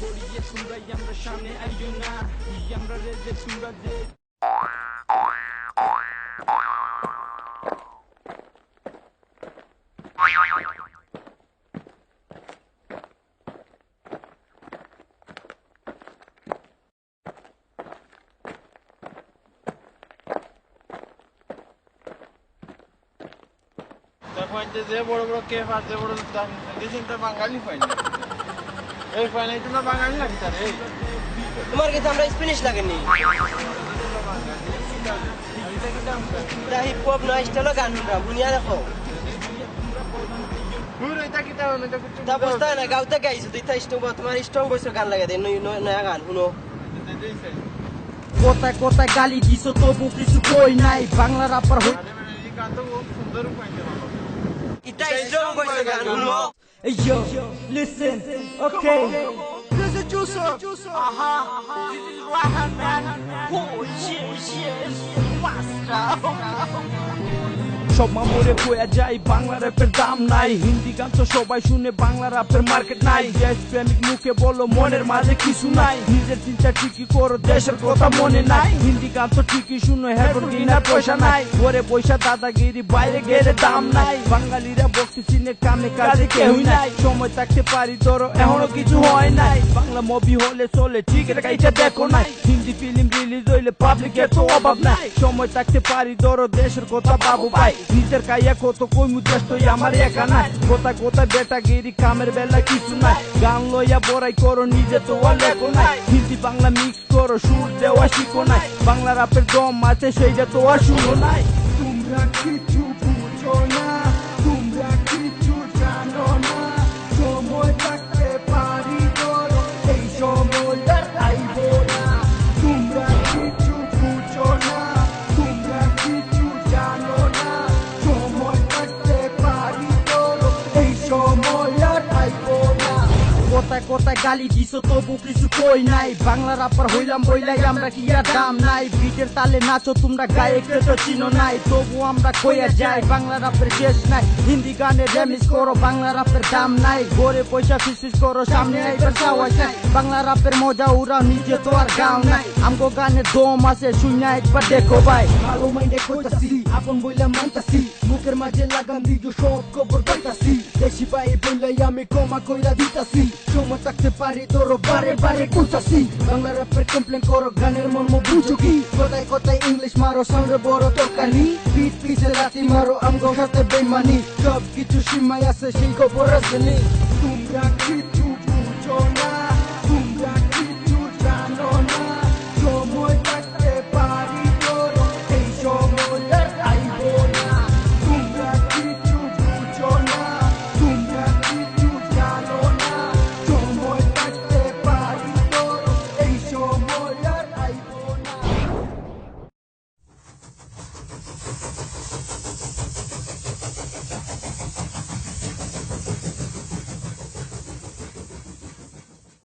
গড়িয়ে তোমরাই আমরা সামনে আইও না আমরা রেজে তোমরা দে যে বড় বড় কেফ আছে বড় দেশিনটা বাঙালি পাইনি এই পাইনি তো না বাঙালি লাগছে রে তোমার কাছে আমরা স্প্যানিশ লাগেনি এটা হিপ হপ নয় স্টাইলও গান শুনরা বুনিয়া দেখো পুরো এটা কি তাও না তা বুঝতে না গাওতে গাইছো দিতা স্ট্রং তোমার স্ট্রং ভয়েসের গান লাগা দেয় নয়া গান শুনো কোথায় কোথায় গালি দিছো তবু কিছু কই নাই বাংলা রাপার হই এই গান তো খুব সুন্দর পাইছে এটা স্ট্রং ভয়েসের গান শুনো Yo, listen, okay. This is Juicer. This is Rahan man. Oh shit, what's up? সব মামরে কয়া যায় বাংলা র্যাপের দাম নাই হিন্দি গান তো সবাই শুনে বাংলা র্যাপের মার্কেট নাই দেশ প্রেমিক মুখে বলো মনের মাঝে কিছু নাই নিজের চিন্তা ঠিকই করো দেশের কথা মনে নাই হিন্দি গান তো ঠিকই শুনো হেডফোন কিনার পয়সা নাই ঘরে পয়সা দাদাগিরি বাইরে গেলে দাম নাই বাঙালিরা বক্সি চিনে কামে কাজে কেউই নাই সময় থাকতে পারি ধরো এখনো কিছু হয় নাই বাংলা মুভি হলে চলে ঠিক এটা দেখো নাই হিন্দি ফিল্ম রিলিজ হইলে পাবলিকের তো অভাব নাই সময় থাকতে পারি ধরো দেশের কথা বাবু ভাই নিজের কাইয়া কত কই মুদেশ তো আমার একা নাই কোথা কোথা বেটাগিরি কামের বেলা কিছু নাই গান লইয়া বড়াই করো নিজে তো লেখো নাই হিন্দি বাংলা মিক্স করো সুর দেওয়া শিখো নাই বাংলা রাপের দম আছে সেইটা তো আর শুনো নাই তোমরা কিছু বুঝো না তোমরা কিছু জানো না সময় থাকতে পারি ধরো এই সময় আইব না তোমরা কিছু বুঝো না তোমরা কিছু জানো না কোথায় কোথায় গালি দিছো তবু কিছু কই নাই বাংলা রাপার হইলাম বইলাই আমরা কি আর দাম নাই বিটের তালে নাচো তোমরা গায়ককে তো চিনো নাই তবু আমরা কইয়া যাই বাংলা রাপের শেষ নাই হিন্দি গানে রেমিক্স করো বাংলা রাপের দাম নাই ঘরে পয়সা ফিস করো সামনে আইবার সাহস নাই বাংলা রাপের মজা ওরা নিজে তো আর গাও নাই আমগো গানে দম আছে শুইনা একবার দেখো ভাই ভালো মাইন্ডে কইতাছি আপন বইলাম মানতাছি মুখের মাঝে লাগাম দিও সব খবর পাইতাছি দেশি ভাই বইলাই আমি কমা কইরা দিতাছি সময় থাকতে পারি তোর বারে বারে কইতাছি বাংলা রাপের কমপ্লেন করো গানের মর্ম বুঝো কি কোথায় কোথায় ইংলিশ মারো সামনে বড় তরকারি পিট পিছে লাথি মারো আমগো সাথে বেমানি সব কিছু সীমায় আছে সেই খবর আছে নি